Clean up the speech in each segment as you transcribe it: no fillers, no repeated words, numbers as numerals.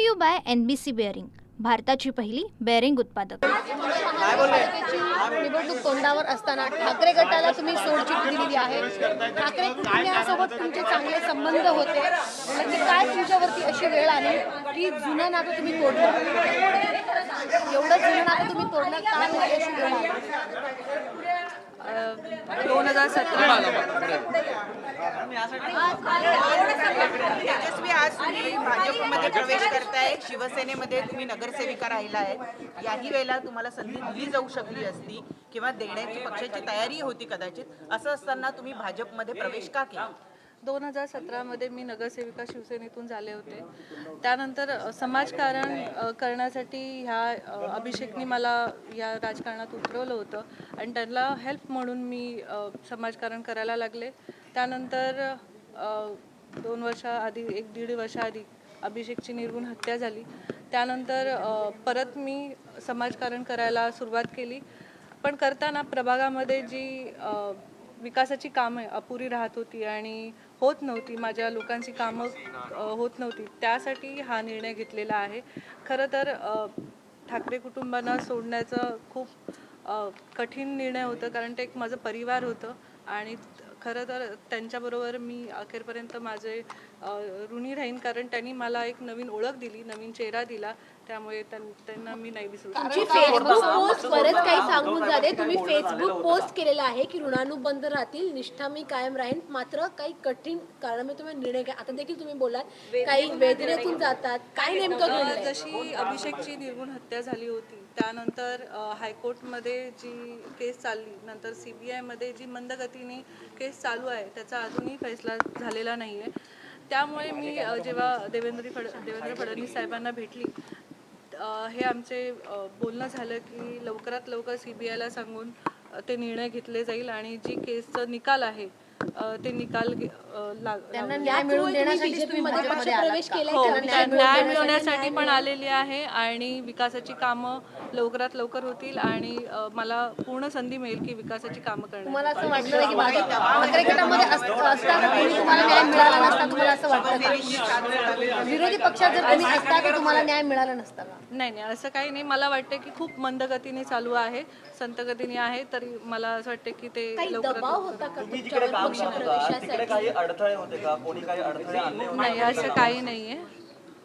To you by NBC bearing, भारताची पहिली bearing उत्पादक। निवडणूक तोंडावर असताना ठाकरे गटाला तुम्ही सोडचिठ्ठी दिलेली आहे। ठाकरे कुटुंबियांसोबत तुमचे चांगले संबंध होते, म्हणजे काय तुमच्यावरती अशी वेळ आली की जुनं नातं तुम्ही तोडलं? एवढं जुनं नातं तुम्ही तोडलं का? अशी वेळ आली? 2017 तेजस्वी, आज तुम्ही भाजपमध्ये प्रवेश करताय, शिवसेनेमध्ये तुम्ही नगरसेविका राहिला आहे। याही वेळेला तुम्हाला संधी दिली जाऊ शकली असती किंवा देण्याची पक्षाची तयारी होती कदाचित, असं असताना तुम्ही भाजपमध्ये प्रवेश का केला? 2017 मध्ये मी नगरसेविका शिवसेनेतून झाले होते। त्यानंतर समाजकारण करण्यासाठी ह्या अभिषेकनी मला या राजकारणात उतरवलं होतं आणि त्यांना हेल्प म्हणून मी समाजकारण करायला लागले। त्यानंतर 2 वर्षाआधी, 1-1.5 वर्षाआधी अभिषेकची निर्घृण हत्या झाली। त्यानंतर परत मी समाजकारण करायला सुरुवात केली, पण करताना प्रभागामध्ये जी विकासाची कामं अपुरी राहत होती आणि होत नव्हती, माझ्या लोकांची कामं होत नव्हती, त्यासाठी हा निर्णय घेतलेला आहे। खरं तर ठाकरे कुटुंबांना सोडण्याचा खूप कठीण निर्णय होता, कारण ते एक माझं परिवार होतं आणि खरं तर त्यांच्याबरोबर मी अखेरपर्यंत माझे ऋणी राहीन, कारण त्यांनी मला एक नवीन ओळख दिली, नवीन चेहरा दिला, त्यामुळे त्यांना मी नाही विसरू शकत। तुमची फेसबुक पोस्ट बरेच काही सांगून झाले। तुम्ही फेसबुक पोस्ट केलेला आहे की ऋणानुबंध राहतील, निष्ठा मी कायम राहीन, मात्र काही कठीण कारणामुळे तुम्ही निर्णय घ्या। आता देखील तुम्ही बोलात काही वेदनेतून जातात, काय नेमकं घडलं? जशी अभिषेकची निर्घृण हत्या झाली होती, त्यानंतर हायकोर्टमध्ये जी केस चालली, नंतर CBI मध्ये जी मंदगतीने केस चालू आहे त्याचा अजूनही फैसला झालेला नाही आहे। त्यामुळे मी जेव्हा देवेंद्र फडणवीस साहेबांना भेटली, हे आमचे बोलणं झालं की लवकरात लवकर CBIला सांगून ते निर्णय घेतले जाईल आणि जी केसचा निकाल आहे ते निकाल त्यांना न्याय मिळवून देण्यासाठी तुम्ही भाजपमध्ये प्रवेश केलाय? हो, त्यांना न्याय मिळवण्यासाठी पण आलेली आहे आणि विकासाची कामं लवकरात लवकर होतील आणि मला पूर्ण संधी मिळेल की विकासाची कामं करण्याची। तुम्हाला असं वाटलं की भाजप ठाकरे गटामध्ये असताना तुम्हाला न्याय मिळाला नसता? तुम्हाला असं वाटतं का विरोधी पक्षात जर तुम्ही असता तर तुम्हाला न्याय मिळाला नसता का? नाही, असं काही नाही। मला वाटतं की खूप मंदगतीने चालू आहे, संतगतीने आहे, तरी मला असं वाटतं की ते काही लवकरात दबाव होता का तुमच्यावर पक्ष प्रवेशासाठी? काही अडथळे होते का? कोणी काही अडथळे आणले होते? नाही, असं काही नाहीये।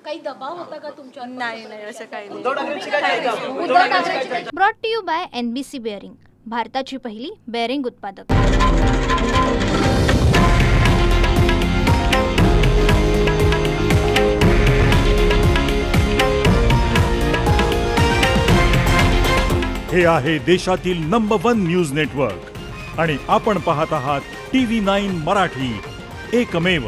काही दबाव होता का तुमच्यावर? नाही, असं काही नाही। उद्धव ठाकरेंची काय आहे? उद्धव ठाकरेंची brought to you by NBC bearing, भारताची पहिली बेअरिंग उत्पादक। हे आहे देशातील नंबर 1 न्यूज नेटवर्क आणि आपण पाहत आहात TV9 मराठी, एकमेव।